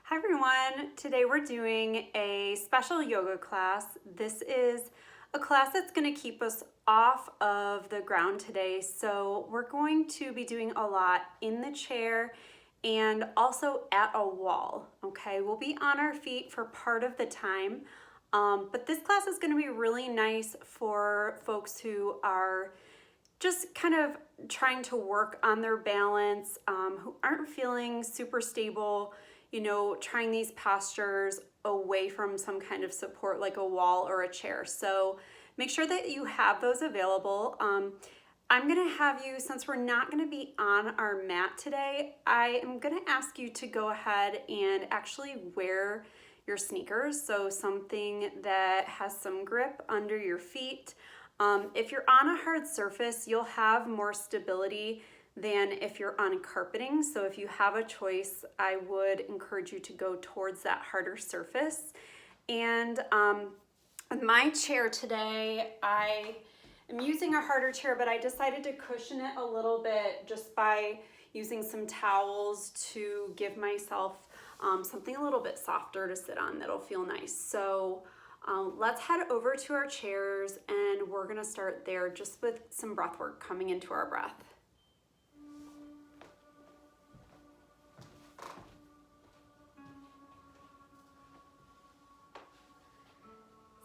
Hi everyone, today we're doing a special yoga class. This is a class that's going to keep us off of the ground today. So we're going to be doing a lot in the chair and also at a wall, okay? We'll be on our feet for part of the time, but this class is going to be really nice for folks who are just kind of trying to work on their balance, who aren't feeling super stable, trying these postures away from some kind of support like a wall or a chair. So make sure that you have those available. I'm gonna have you, since we're not gonna be on our mat today, I am gonna ask you to go ahead and actually wear your sneakers. So something that has some grip under your feet. If you're on a hard surface, you'll have more stability than if you're on carpeting. So if you have a choice, I would encourage you to go towards that harder surface. And my chair today, I am using a harder chair, but I decided to cushion it a little bit just by using some towels to give myself something a little bit softer to sit on that'll feel nice. So let's head over to our chairs and we're gonna start there just with some breath work coming into our breath.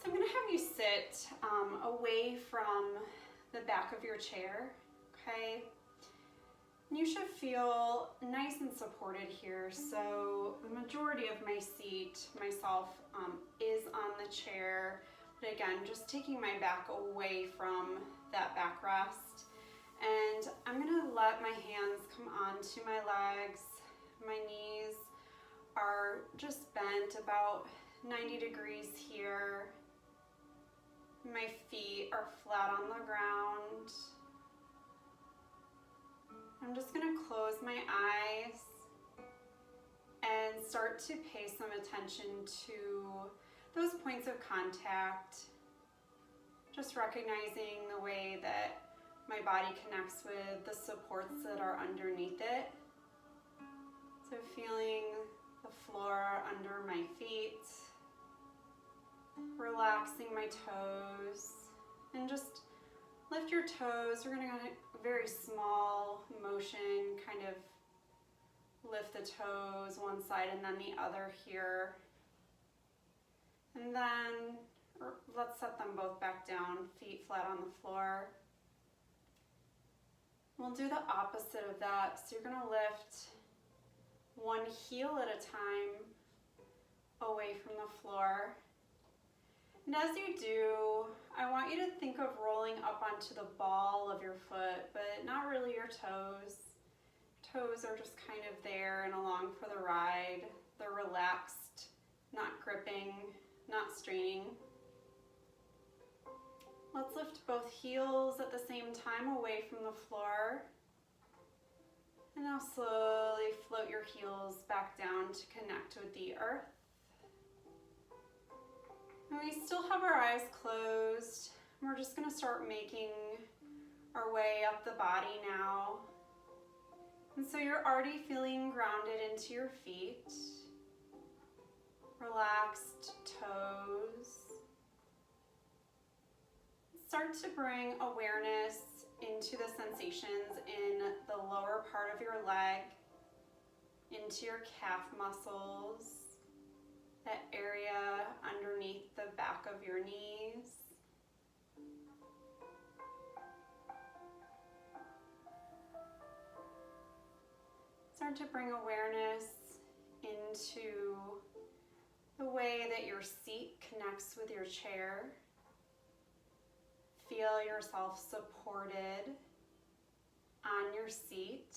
So I'm gonna have you sit away from the back of your chair, okay? You should feel nice and supported here. So the majority of my seat, myself, is on the chair. But again, just taking my back away from that backrest. And I'm gonna let my hands come onto my legs. My knees are just bent about 90 degrees here. My feet are flat on the ground. I'm just gonna close my eyes and start to pay some attention to those points of contact. Just recognizing the way that my body connects with the supports that are underneath it. So feeling the floor under my feet, relaxing my toes, and just lift your toes. We're gonna go a very small motion, kind of lift the toes one side and then the other here. And then let's set them both back down, feet flat on the floor. We'll do the opposite of that. So you're gonna lift one heel at a time away from the floor. And as you do, I want you to think of rolling up onto the ball of your foot, but not really your toes. Toes are just kind of there and along for the ride. They're relaxed, not gripping, not straining. Let's lift both heels at the same time away from the floor. And now slowly float your heels back down to connect with the earth. And we still have our eyes closed. We're just gonna start making our way up the body now. And so you're already feeling grounded into your feet, relaxed toes. Start to bring awareness into the sensations in the lower part of your leg, into your calf muscles, that area underneath the back of your knees. Start to bring awareness into the way that your seat connects with your chair. Feel yourself supported on your seat.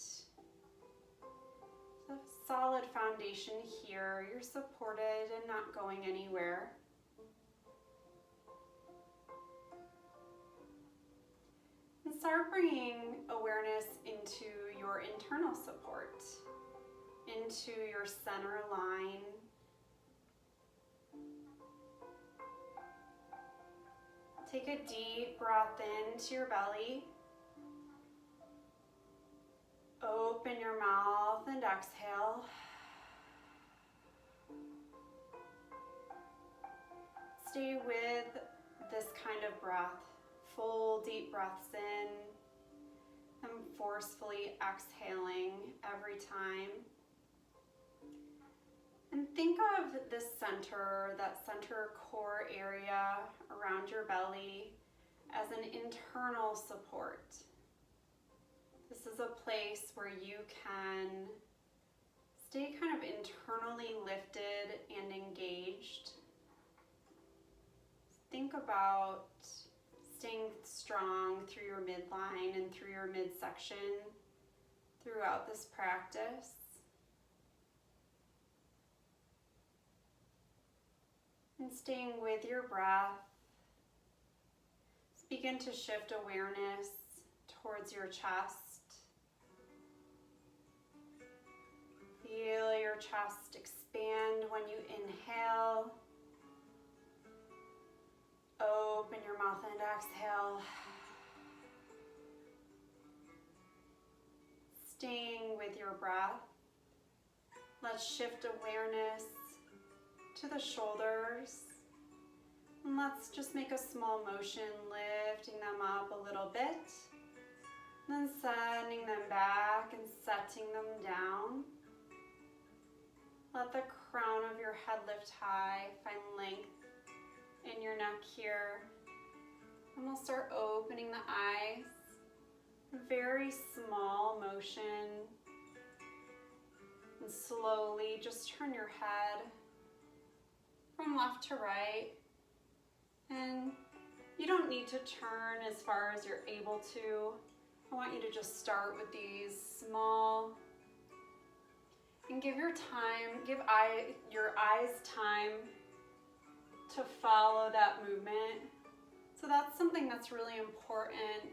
So solid foundation here. You're supported and not going anywhere. And start bringing awareness into your internal support, into your center line. Take a deep breath into your belly. Open your mouth and exhale. stay with this kind of breath. Full deep breaths in and forcefully exhaling every time. And think of this center, that center core area around your belly, as an internal support. This is a place where you can stay kind of internally lifted and engaged. Think about staying strong through your midline and through your midsection throughout this practice. And staying with your breath, begin to shift awareness towards your chest. Feel your chest expand when you inhale. Open your mouth and exhale. Staying with your breath, let's shift awareness to the shoulders. And let's just make a small motion, lifting them up a little bit, then sending them back and setting them down. Let the crown of your head lift high, find length in your neck here. And we'll start opening the eyes. Very small motion. And slowly just turn your head from left to right. And you don't need to turn as far as you're able to. I want you to just start with these small, and give your eyes time to follow that movement. So that's something that's really important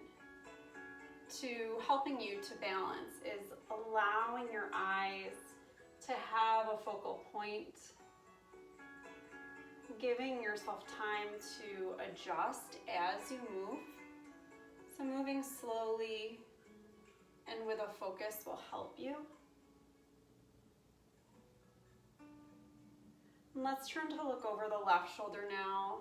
to helping you to balance, is allowing your eyes to have a focal point, giving yourself time to adjust as you move. So moving slowly and with a focus will help you. And let's turn to look over the left shoulder now.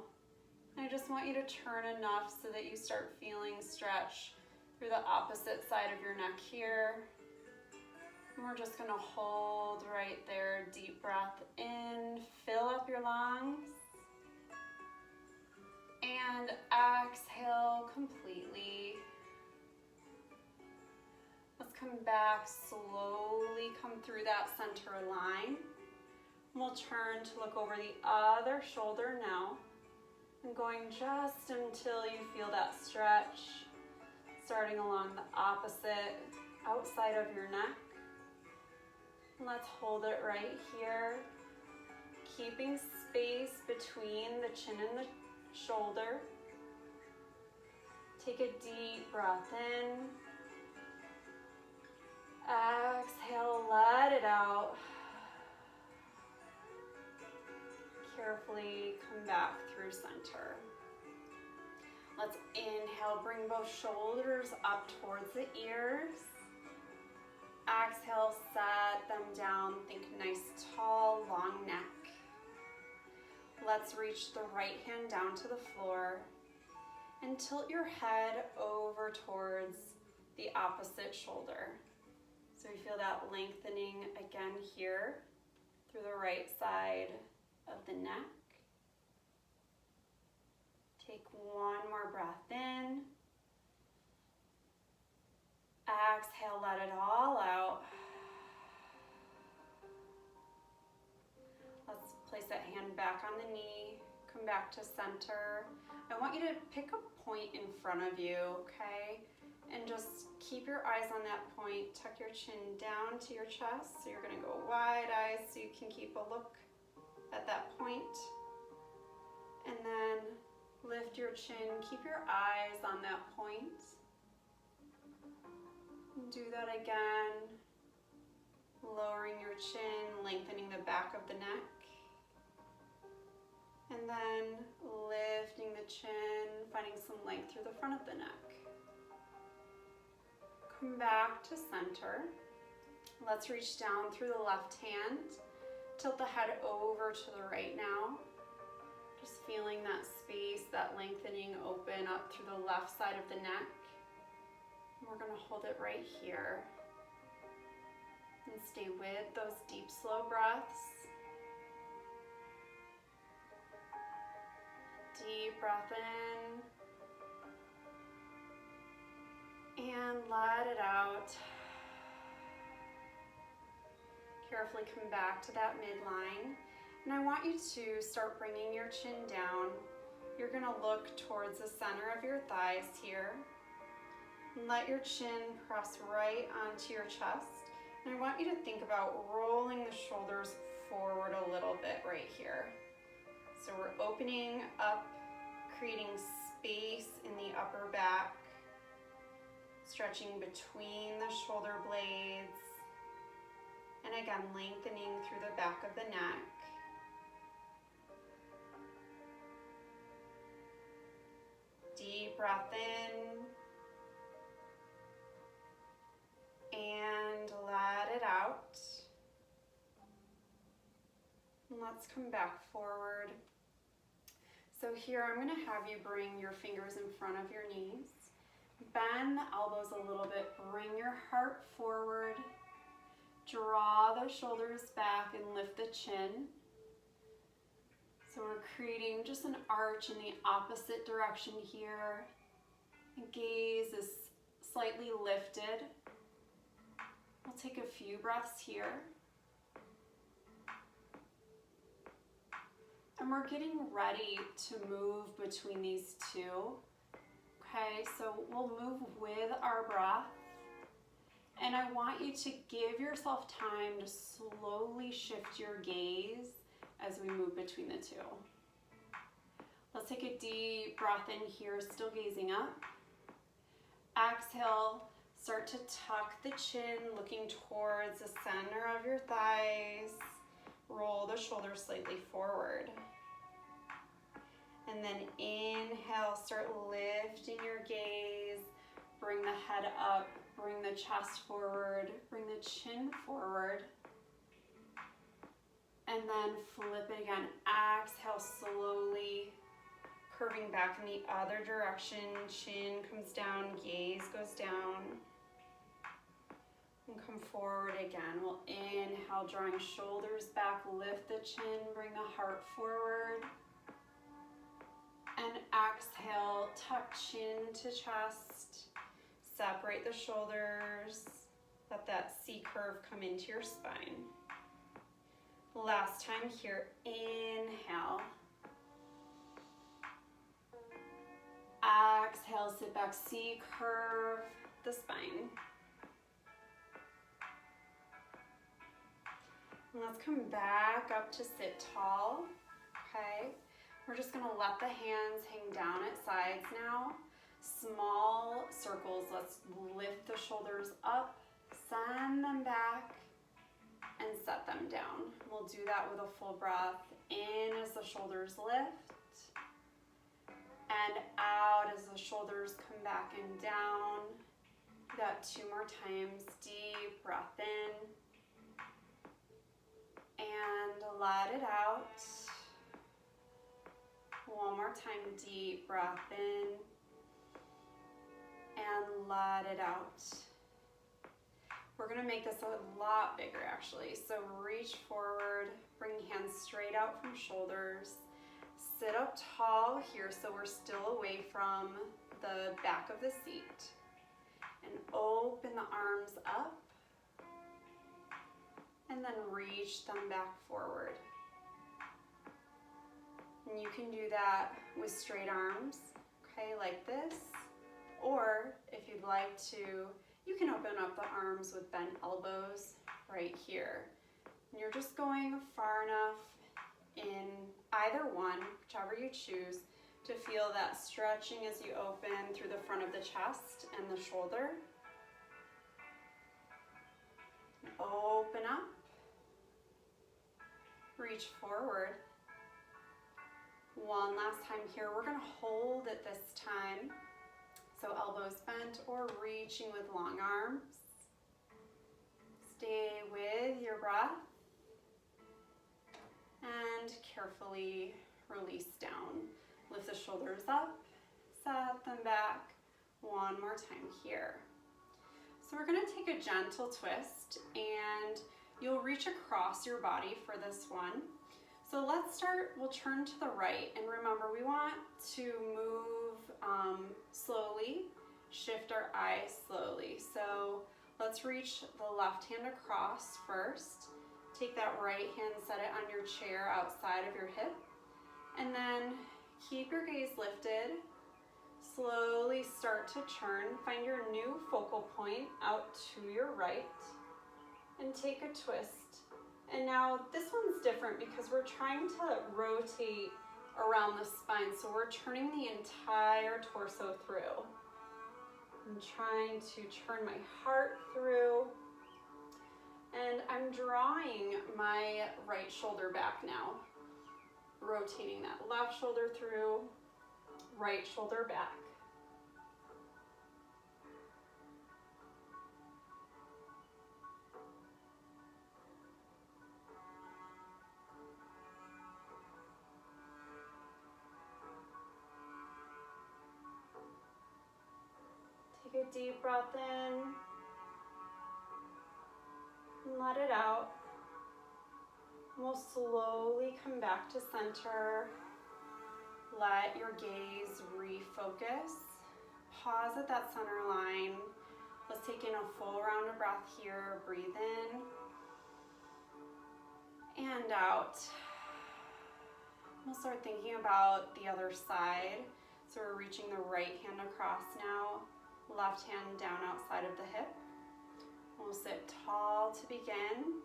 I just want you to turn enough so that you start feeling stretch through the opposite side of your neck here. And we're just gonna hold right there. Deep breath in, fill up your lungs. And exhale completely. Let's come back slowly, come through that center line. We'll turn to look over the other shoulder now. And going just until you feel that stretch, starting along the opposite outside of your neck. And let's hold it right here, keeping space between the chin and the shoulder. Take a deep breath in. Exhale, let it out. Carefully come back through center. Let's inhale, bring both shoulders up towards the ears. Exhale, set them down. Think nice, tall, long neck. Let's reach the right hand down to the floor and tilt your head over towards the opposite shoulder. So you feel that lengthening again here through the right side of the neck. Take one more breath in. Exhale, let it all out. Let's place that hand back on the knee. Come back to center. I want you to pick a point in front of you, okay? And just keep your eyes on that point. Tuck your chin down to your chest. So you're gonna go wide eyes so you can keep a look at that point. And then lift your chin, keep your eyes on that point. Do that again. Lowering your chin, lengthening the back of the neck. And then lifting the chin, finding some length through the front of the neck. Come back to center. Let's reach down through the left hand. Tilt the head over to the right now. Just feeling that space, that lengthening open up through the left side of the neck. And we're gonna hold it right here. And stay with those deep, slow breaths. Deep breath in. And let it out. Carefully come back to that midline. And I want you to start bringing your chin down. You're gonna look towards the center of your thighs here. And let your chin press right onto your chest. And I want you to think about rolling the shoulders forward a little bit right here. So we're opening up, creating space in the upper back, stretching between the shoulder blades, and again, lengthening through the back of the neck. Deep breath in. And let it out. And let's come back forward. So here I'm going to have you bring your fingers in front of your knees. Bend the elbows a little bit. Bring your heart forward. Draw the shoulders back and lift the chin. So we're creating just an arch in the opposite direction here. Gaze is slightly lifted. We'll take a few breaths here. And we're getting ready to move between these two. Okay, so we'll move with our breath. And I want you to give yourself time to slowly shift your gaze as we move between the two. Let's take a deep breath in here, still gazing up. Exhale, start to tuck the chin, looking towards the center of your thighs. Roll the shoulders slightly forward. And then inhale, start lifting your gaze. Bring the head up, bring the chest forward, bring the chin forward. And then flip it again. Exhale slowly, curving back in the other direction. Chin comes down, gaze goes down. And come forward again. We'll inhale, drawing shoulders back, lift the chin, bring the heart forward. And exhale, tuck chin to chest. Separate the shoulders. Let that C curve come into your spine. Last time here, inhale. Exhale, sit back, C curve the spine. And let's come back up to sit tall, okay? We're just gonna let the hands hang down at sides now. Small circles, let's lift the shoulders up, send them back, and set them down. We'll do that with a full breath in as the shoulders lift, and out as the shoulders come back and down. Do that 2 more times. Deep breath in, and let it out. One more time, deep breath in, and let it out. We're gonna make this a lot bigger actually. So reach forward, bring hands straight out from shoulders. Sit up tall here so we're still away from the back of the seat. And open the arms up. And then reach them back forward. And you can do that with straight arms, okay, like this. Or if you'd like to, you can open up the arms with bent elbows right here. And you're just going far enough in either one, whichever you choose, to feel that stretching as you open through the front of the chest and the shoulder. Open up. Reach forward. One last time here. We're going to hold it this time. So elbows bent or reaching with long arms. Stay with your breath. And carefully release down. Lift the shoulders up, set them back. One more time here. So we're gonna take a gentle twist and you'll reach across your body for this one. So let's start, we'll turn to the right, and remember we want to move slowly, shift our eyes slowly. So let's reach the left hand across first. Take that right hand, set it on your chair outside of your hip, and then keep your gaze lifted. Slowly start to turn, find your new focal point out to your right, and take a twist. And now this one's different because we're trying to rotate around the spine, so we're turning the entire torso through. I'm trying to turn my heart through, and I'm drawing my right shoulder back now. Rotating that left shoulder through, right shoulder back. Take a deep breath in and let it out. We'll slowly come back to center. Let your gaze refocus. Pause at that center line. Let's take in a full round of breath here. Breathe in and out. We'll start thinking about the other side. So we're reaching the right hand across now. Left hand down outside of the hip. We'll sit tall to begin,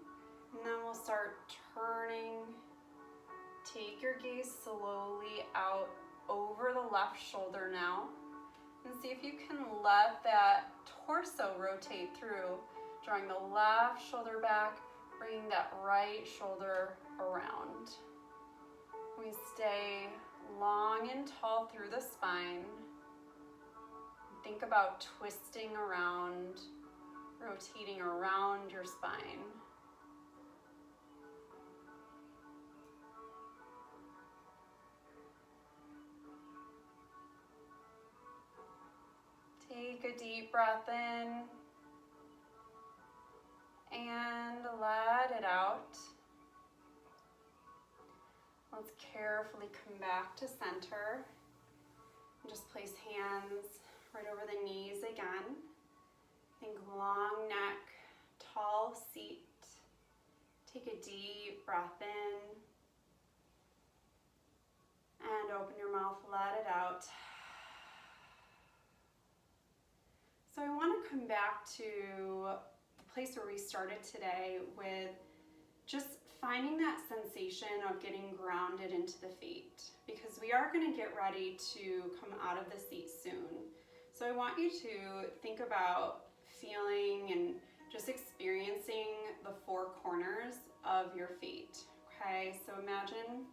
and then we'll start turning. Take your gaze slowly out over the left shoulder now, and see if you can let that torso rotate through, drawing the left shoulder back, bringing that right shoulder around. We stay long and tall through the spine. Think about twisting around, rotating around your spine. Take a deep breath in and let it out. Let's carefully come back to center. And just place hands right over the knees again. Think long neck, tall seat. Take a deep breath in and open your mouth, let it out. So I want to come back to the place where we started today with just finding that sensation of getting grounded into the feet, because we are going to get ready to come out of the seat soon. So I want you to think about feeling and just experiencing the four corners of your feet. Okay, so imagine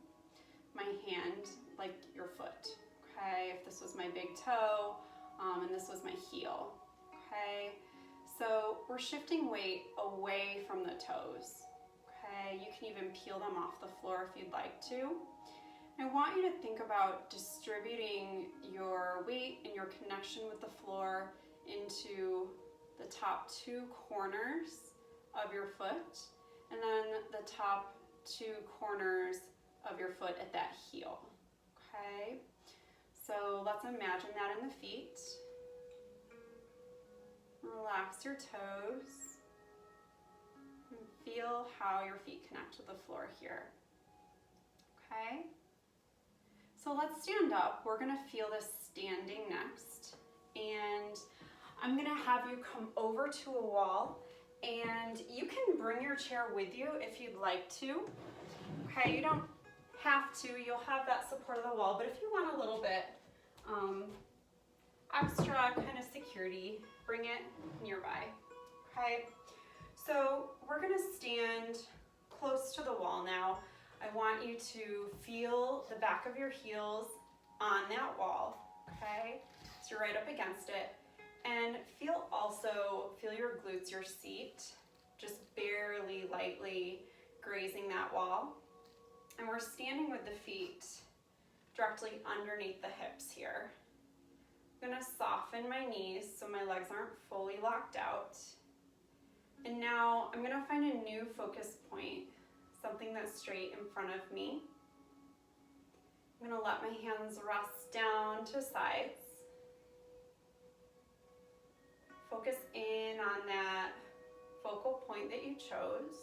my hand like your foot. Okay, if this was my big toe and this was my heel. Okay, so we're shifting weight away from the toes. Okay, you can even peel them off the floor if you'd like to. I want you to think about distributing your weight and your connection with the floor into the top two corners of your foot, and then the top two corners of your foot at that heel. Okay, so let's imagine that in the feet. Relax your toes and feel how your feet connect to the floor here. Okay, so let's stand up. We're gonna feel this standing next, and I'm gonna have you come over to a wall, and you can bring your chair with you if you'd like to. Okay, you don't have to, you'll have that support of the wall, but if you want a little bit extra kind of security, bring it nearby. Okay, so we're gonna stand close to the wall now. I want you to feel the back of your heels on that wall. Okay, so you're right up against it, and feel your glutes, your seat, just barely lightly grazing that wall. And we're standing with the feet directly underneath the hips here. I'm gonna soften my knees so my legs aren't fully locked out. And now I'm gonna find a new focus point, something that's straight in front of me. I'm gonna let my hands rest down to sides. Focus in on that focal point that you chose.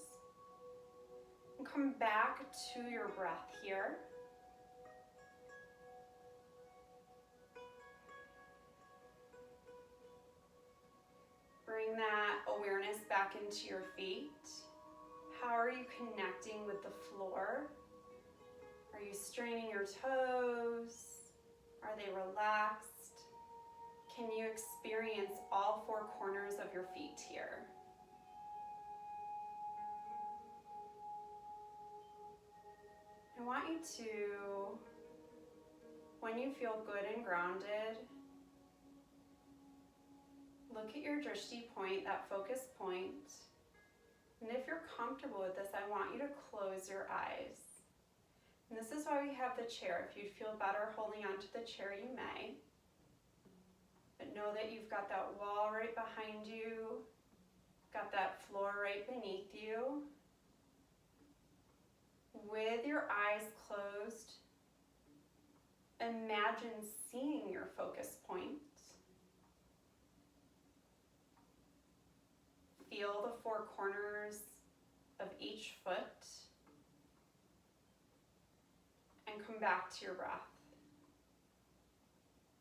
And come back to your breath here. Bring that awareness back into your feet. How are you connecting with the floor? Are you straining your toes? Are they relaxed? Can you experience all four corners of your feet here? I want you to, when you feel good and grounded, look at your drishti point, that focus point. And if you're comfortable with this, I want you to close your eyes. And this is why we have the chair. If you feel better holding onto the chair, you may. But know that you've got that wall right behind you, got that floor right beneath you. With your eyes closed, imagine seeing your focus point. Feel the four corners of each foot. And come back to your breath.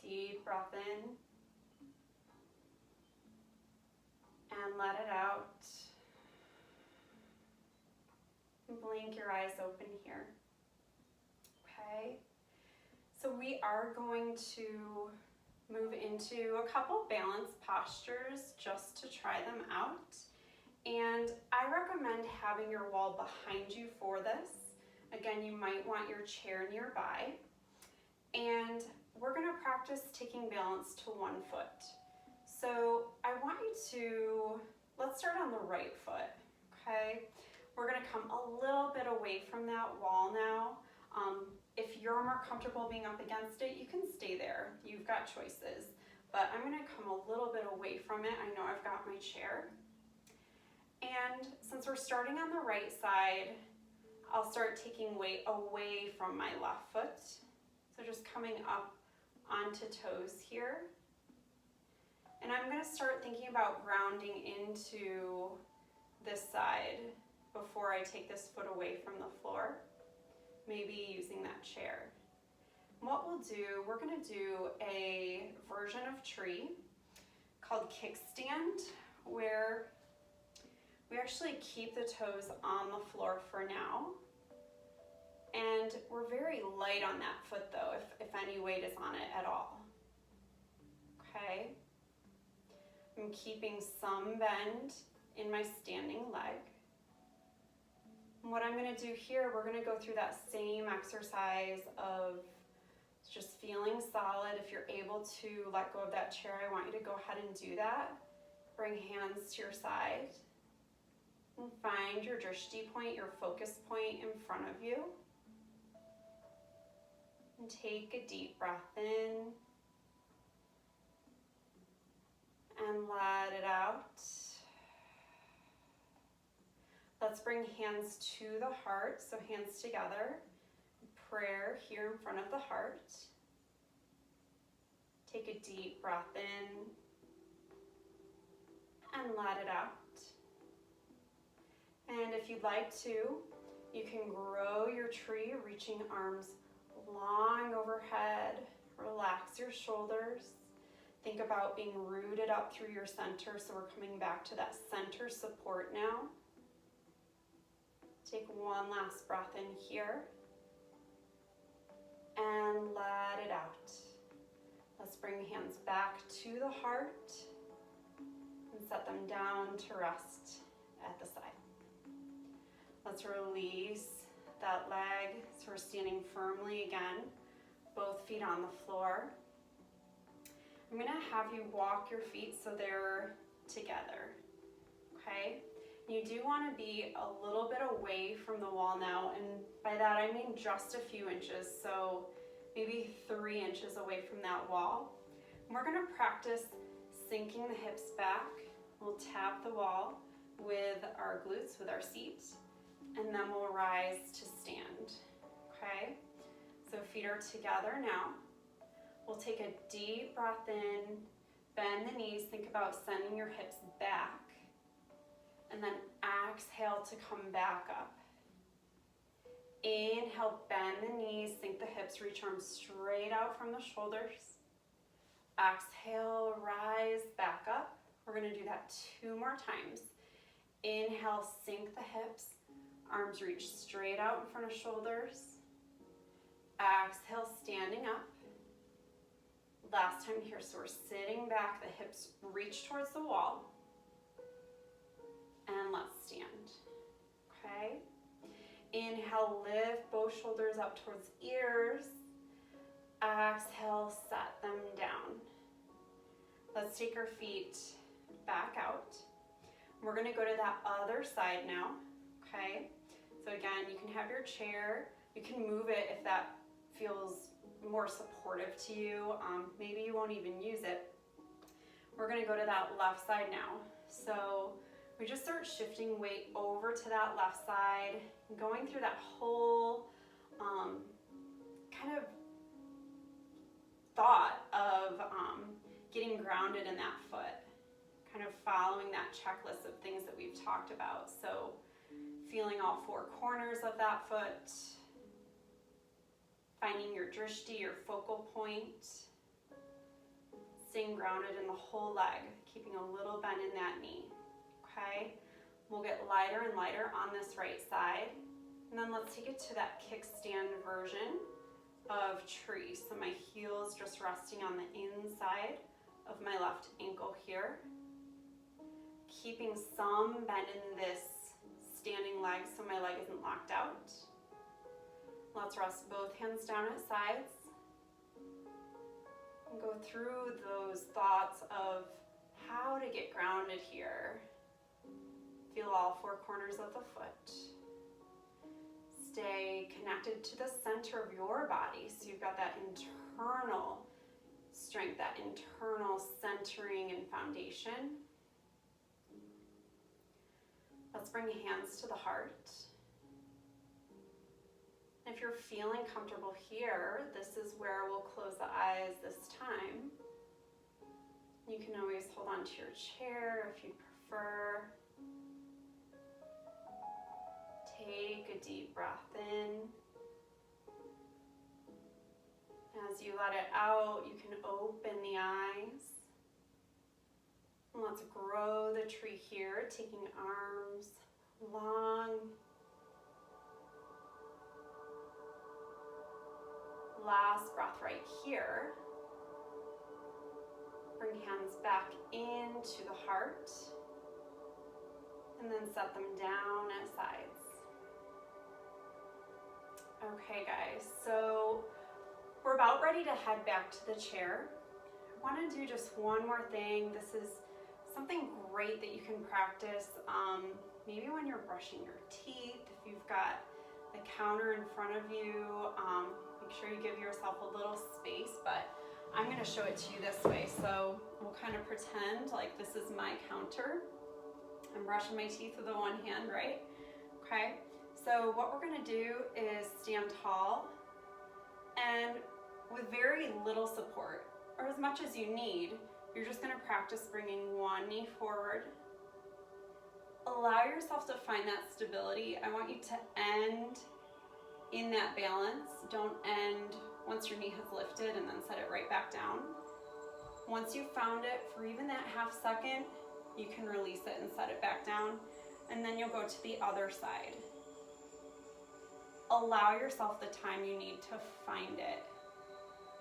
Deep breath in. And let it out. Blink your eyes open here. Okay. So we are going to move into a couple balance postures just to try them out. And I recommend having your wall behind you for this. Again, you might want your chair nearby. And we're going to practice taking balance to one foot. So I want you to, let's start on the right foot, okay? We're going to come a little bit away from that wall now. If you're more comfortable being up against it, you can stay there. You've got choices. But I'm going to come a little bit away from it. I know I've got my chair. And since we're starting on the right side, I'll start taking weight away from my left foot. So just coming up onto toes here. And I'm going to start thinking about grounding into this side before I take this foot away from the floor, maybe using that chair. What we'll do, we're going to do a version of tree called kickstand, where we actually keep the toes on the floor for now. And we're very light on that foot though, if any weight is on it at all. Okay. I'm keeping some bend in my standing leg. And what I'm going to do here, we're going to go through that same exercise of just feeling solid. If you're able to let go of that chair, I want you to go ahead and do that. Bring hands to your side. And find your drishti point, your focus point in front of you. And take a deep breath in. And let it out. Let's bring hands to the heart, so hands together. Prayer here in front of the heart. Take a deep breath in and let it out. And if you'd like to, you can grow your tree, reaching arms long overhead. Relax your shoulders. Think about being rooted up through your center, so we're coming back to that center support now. Take one last breath in here and let it out. Let's bring hands back to the heart and set them down to rest at the side. Let's release that leg so we're standing firmly again, both feet on the floor. I'm going to have you walk your feet so they're together, okay? You do want to be a little bit away from the wall now, and by that I mean just a few inches. So maybe 3 inches away from that wall. And we're gonna practice sinking the hips back. We'll tap the wall with our glutes, with our seat, and then we'll rise to stand, okay? So feet are together now. We'll take a deep breath in, bend the knees, think about sending your hips back, and then exhale to come back up. Inhale, bend the knees, sink the hips, reach arms straight out from the shoulders. Exhale, rise back up. We're gonna do that 2 more times. Inhale, sink the hips, arms reach straight out in front of shoulders. Exhale, standing up. Last time here, so we're sitting back, the hips reach towards the wall. And let's stand, okay? Inhale, lift both shoulders up towards ears. Exhale, set them down. Let's take our feet back out. We're gonna go to that other side now, okay? So again, you can have your chair, you can move it if that feels more supportive to you. Maybe you won't even use it. We're gonna go to that left side now. So we just start shifting weight over to that left side, going through that whole kind of thought of getting grounded in that foot, kind of following that checklist of things that we've talked about. So feeling all 4 corners of that foot, finding your drishti, your focal point, staying grounded in the whole leg, keeping a little bend in that knee, okay? We'll get lighter and lighter on this right side, and then let's take it to that kickstand version of tree. So my heels just resting on the inside of my left ankle here, keeping some bend in this standing leg so my leg isn't locked out. Let's rest both hands down at sides and go through those thoughts of how to get grounded here. Feel all 4 corners of the foot. Stay connected to the center of your body so you've got that internal strength, that internal centering and foundation. Let's bring hands to the heart. If you're feeling comfortable here, this is where we'll close the eyes this time. You can always hold on to your chair if you prefer. Take a deep breath in. As you let it out, you can open the eyes. And let's grow the tree here, taking arms long. Last breath right here. Bring hands back into the heart. And then set them down at sides. Okay guys, so we're about ready to head back to the chair. I want to do just one more thing. This is something great that you can practice maybe when you're brushing your teeth. If you've got the counter in front of you, make sure you give yourself a little space, but I'm going to show it to you this way. So we'll kind of pretend like this is my counter. I'm brushing my teeth with the one hand, right? Okay, so what we're going to do is stand tall and with very little support, or as much as you need, you're just going to practice bringing one knee forward. Allow yourself to find that stability. I want you to end in that balance. Don't end once your knee has lifted and then set it right back down. Once you've found it, for even that half second, you can release it and set it back down, and then you'll go to the other side. Allow yourself the time you need to find it.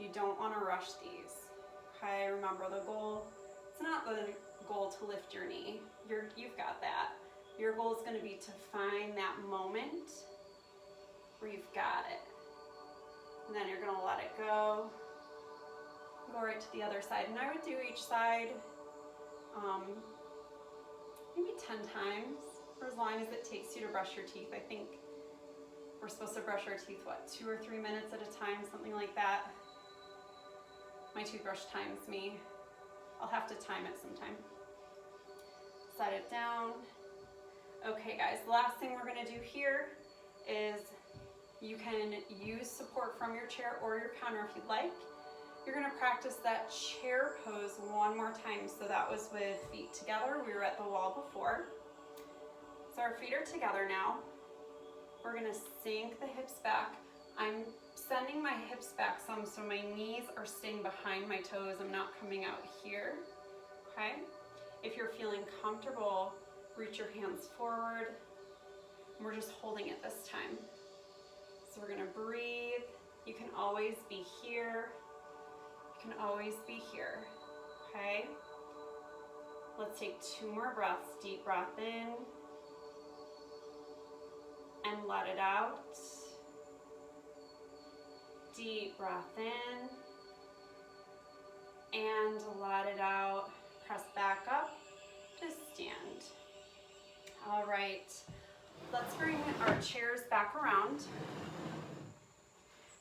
You don't want to rush these. Okay, remember the goal, it's not the goal to lift your knee. You've got that. Your goal is going to be to find that moment where you've got it. And then you're going to let it go. Go right to the other side. And I would do each side maybe 10 times, for as long as it takes you to brush your teeth. I think We're supposed to brush our teeth, what, 2 or 3 minutes at a time, something like that. My toothbrush times me. I'll have to time it sometime. Set it down. Okay guys, the last thing we're gonna do here is you can use support from your chair or your counter if you'd like. You're gonna practice that chair pose one more time. So that was with feet together. We were at the wall before. So our feet are together now. We're gonna sink the hips back. I'm sending my hips back some so my knees are staying behind my toes. I'm not coming out here, okay? If you're feeling comfortable, reach your hands forward. We're just holding it this time. So we're gonna breathe. You can always be here. You can always be here, okay? Let's take 2 more breaths. Deep breath in and let it out. Deep breath in and let it out. Press back up to stand. All right, let's bring our chairs back around.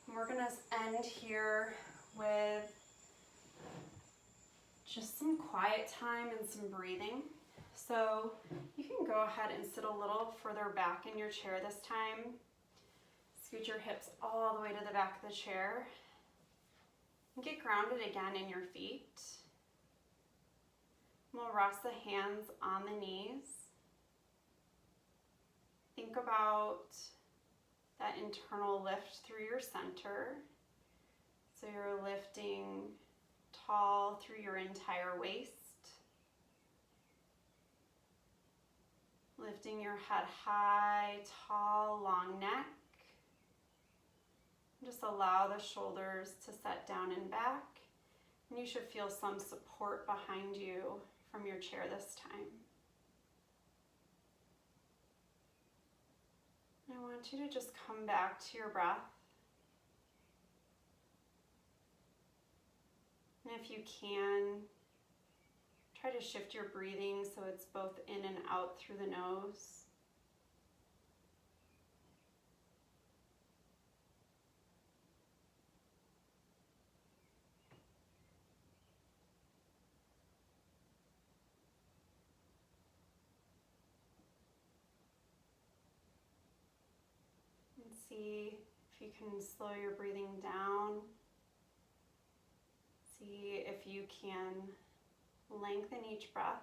And we're gonna end here with just some quiet time and some breathing. So you can go ahead and sit a little further back in your chair this time. Scoot your hips all the way to the back of the chair. And get grounded again in your feet. We'll rest the hands on the knees. Think about that internal lift through your center. So you're lifting tall through your entire waist. Lifting your head high, tall, long neck. Just allow the shoulders to set down and back. And you should feel some support behind you from your chair this time. I want you to just come back to your breath. And if you can, try to shift your breathing so it's both in and out through the nose. And see if you can slow your breathing down. See if you can lengthen each breath.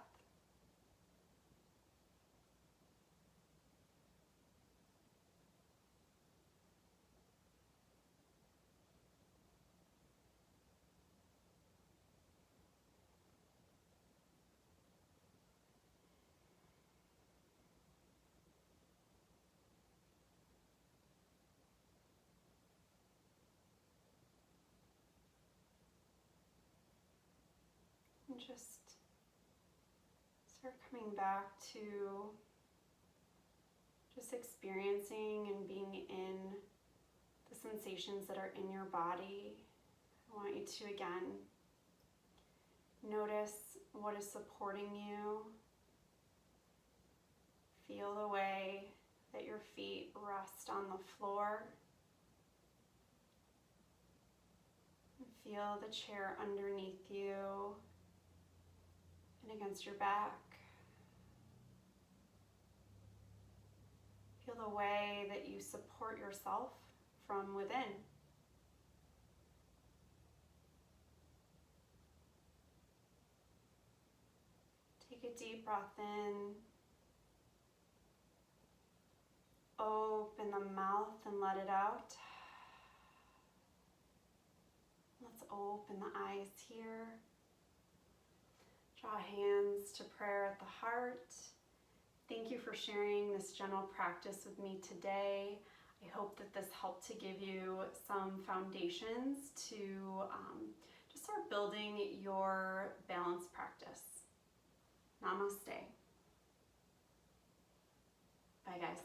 And just start coming back to just experiencing and being in the sensations that are in your body. I want you to again notice what is supporting you. Feel the way that your feet rest on the floor. And feel the chair underneath you and against your back. Feel the way that you support yourself from within. Take a deep breath in. Open the mouth and let it out. Let's open the eyes here. Draw hands to prayer at the heart. Thank you for sharing this gentle practice with me today. I hope that this helped to give you some foundations to just start building your balance practice. Namaste. Bye guys.